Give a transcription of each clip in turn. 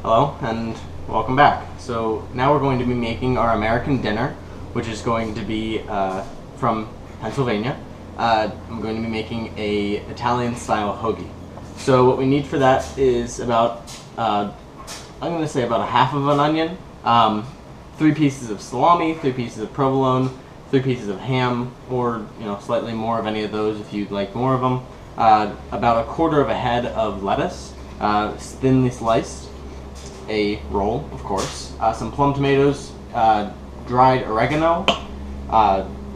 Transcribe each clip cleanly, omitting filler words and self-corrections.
Hello and welcome back. So now we're going to be making our American dinner, which is going to be from Pennsylvania. I'm going to be making a Italian style hoagie. So what we need for that is about, I'm going to say about a half of an onion, 3 pieces of salami, 3 pieces of provolone, 3 pieces of ham, or slightly more of any of those if you'd like more of them. About 1/4 of a head of lettuce, thinly sliced. A roll, of course, some plum tomatoes, dried oregano,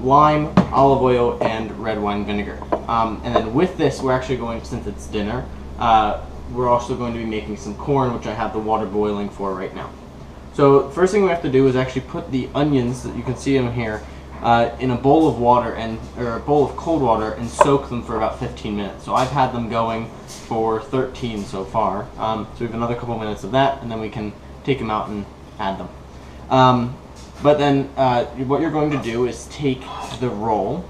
lime, olive oil, and red wine vinegar. And then with this, we're actually going, since it's dinner, we're also going to be making some corn, which I have the water boiling for right now. So first thing we have to do is actually put the onions that you can see them here in a bowl of water or a bowl of cold water and soak them for about 15 minutes. So I've had them going for 13 so far. So we have another couple minutes of that, and then we can take them out and add them. But then what you're going to do is take the roll,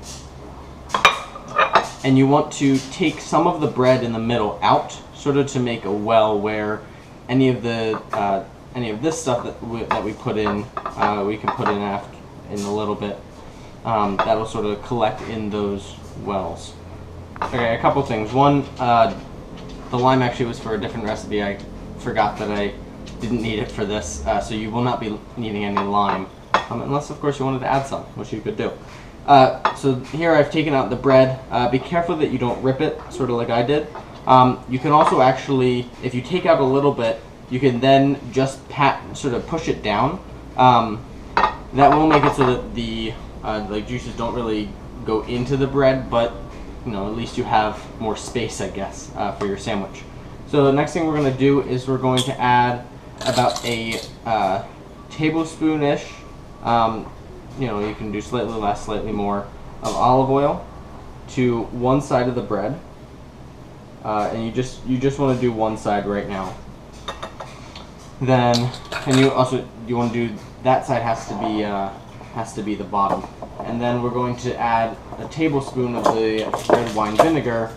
and you want to take some of the bread in the middle out, sort of to make a well where any of this stuff that we put in, we can put in in a little bit. That'll sort of collect in those wells. Okay, a couple things. One, the lime actually was for a different recipe. I forgot that I didn't need it for this, so you will not be needing any lime, unless of course you wanted to add some, which you could do. So here I've taken out the bread. Be careful that you don't rip it, sort of like I did. You can also actually, if you take out a little bit, you can then just sort of push it down. That will make it so that the juices don't really go into the bread, but at least you have more space, I guess, for your sandwich. So the next thing we're going to do is we're going to add about a tablespoon-ish, you can do slightly less, slightly more, of olive oil to one side of the bread, and you just want to do one side right now. Then, and you want to do that side has to be the bottom, and then we're going to add a tablespoon of the red wine vinegar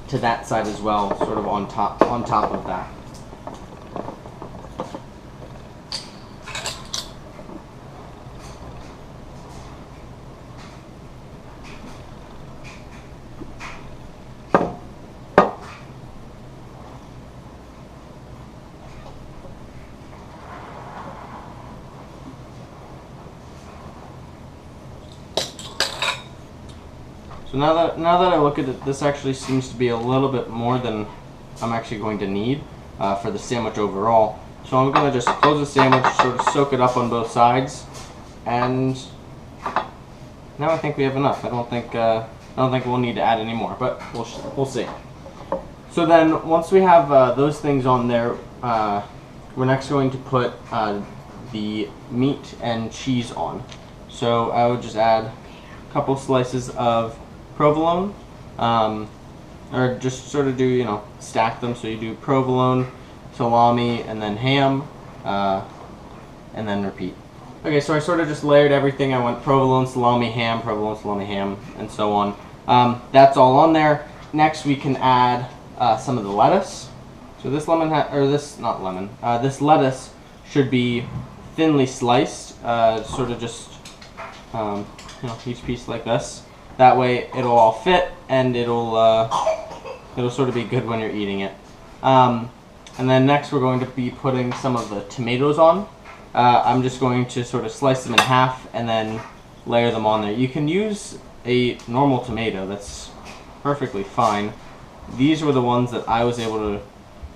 to that side as well, sort of on top of that. So now that I look at it, this actually seems to be a little bit more than I'm actually going to need for the sandwich overall. So I'm going to just close the sandwich, sort of soak it up on both sides, and now I think we have enough. I don't think we'll need to add any more, but we'll see. So then once we have those things on there, we're next going to put the meat and cheese on. So I would just add a couple slices of provolone, or just sort of do, stack them. So you do provolone, salami, and then ham, and then repeat. Okay, so I sort of just layered everything. I went provolone, salami, ham, and so on. That's all on there. Next we can add some of the lettuce. So this this lettuce should be thinly sliced, sort of just, each piece like this. That way it'll all fit, and it'll sort of be good when you're eating it. And then next we're going to be putting some of the tomatoes on. I'm just going to sort of slice them in half and then layer them on there. You can use a normal tomato, that's perfectly fine. These were the ones that I was able to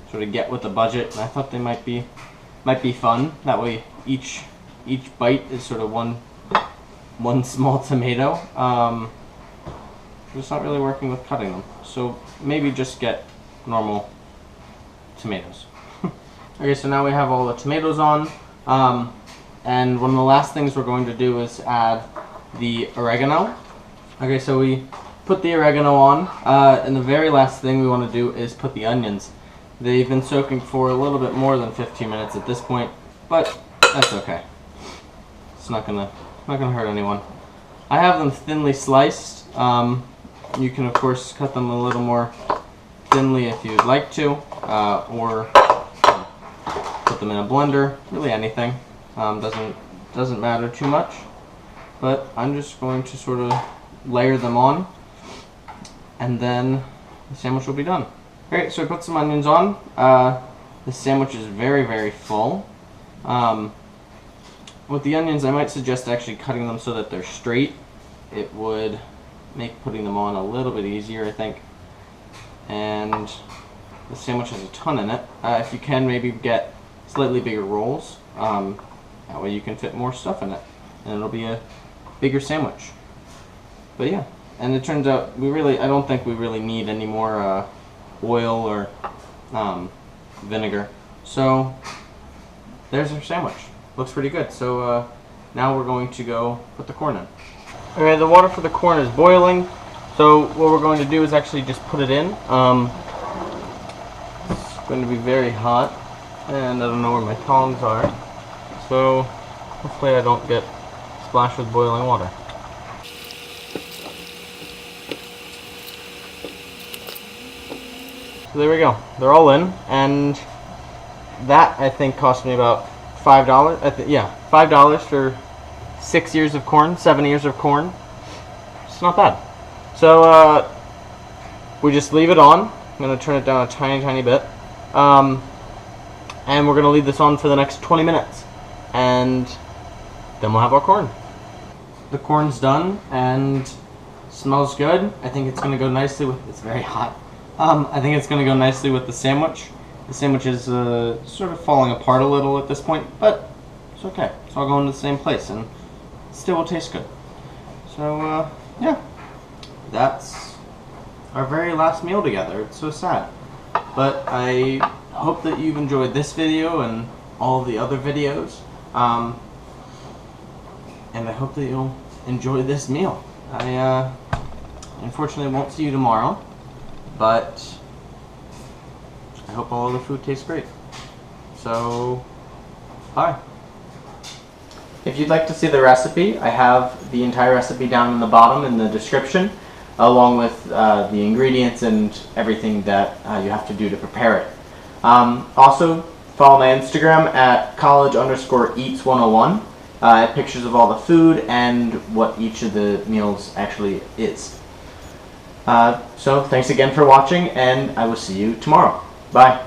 sort of get with the budget, and I thought they might be fun. That way each bite is sort of one small tomato. It's not really working with cutting them, so maybe just get normal tomatoes. Okay, so now we have all the tomatoes on, and one of the last things we're going to do is add the oregano. Okay, so we put the oregano on, and the very last thing we want to do is put the onions. They've been soaking for a little bit more than 15 minutes at this point, but that's okay. It's not gonna hurt anyone. I have them thinly sliced. You can of course cut them a little more thinly if you'd like to. or put them in a blender. Really anything. Doesn't matter too much. But I'm just going to sort of layer them on, and then the sandwich will be done. Alright, so I put some onions on. The sandwich is very, very full. With the onions, I might suggest actually cutting them so that they're straight. It would make putting them on a little bit easier, I think. And the sandwich has a ton in it. If you can, maybe get slightly bigger rolls. That way you can fit more stuff in it, and it'll be a bigger sandwich. But yeah, and it turns out I don't think we really need any more oil or vinegar. So there's our sandwich. Looks pretty good. So now we're going to go put the corn in. Okay, the water for the corn is boiling. So what we're going to do is actually just put it in. It's going to be very hot, and I don't know where my tongs are. So hopefully I don't get splashed with boiling water. So there we go. They're all in, and that I think cost me about $5. Yeah, $5 for 6 ears of corn, 7 ears of corn. It's not bad. So we just leave it on. I'm gonna turn it down a tiny bit, and we're gonna leave this on for the next 20 minutes, and then we'll have our corn. The corn's done and smells good. I think it's gonna go nicely with. It's very hot. I think it's gonna go nicely with the sandwich. The sandwich is sort of falling apart a little at this point, but it's okay. It's all going to the same place, and it still will taste good. So yeah, that's our very last meal together. It's so sad, but I hope that you've enjoyed this video and all the other videos, and I hope that you'll enjoy this meal. I unfortunately won't see you tomorrow, but I hope all of the food tastes great. So, bye. If you'd like to see the recipe, I have the entire recipe down in the bottom in the description, along with the ingredients and everything that you have to do to prepare it. Also, follow my Instagram at college_eats101. I have pictures of all the food and what each of the meals actually is. So thanks again for watching, and I will see you tomorrow. Bye.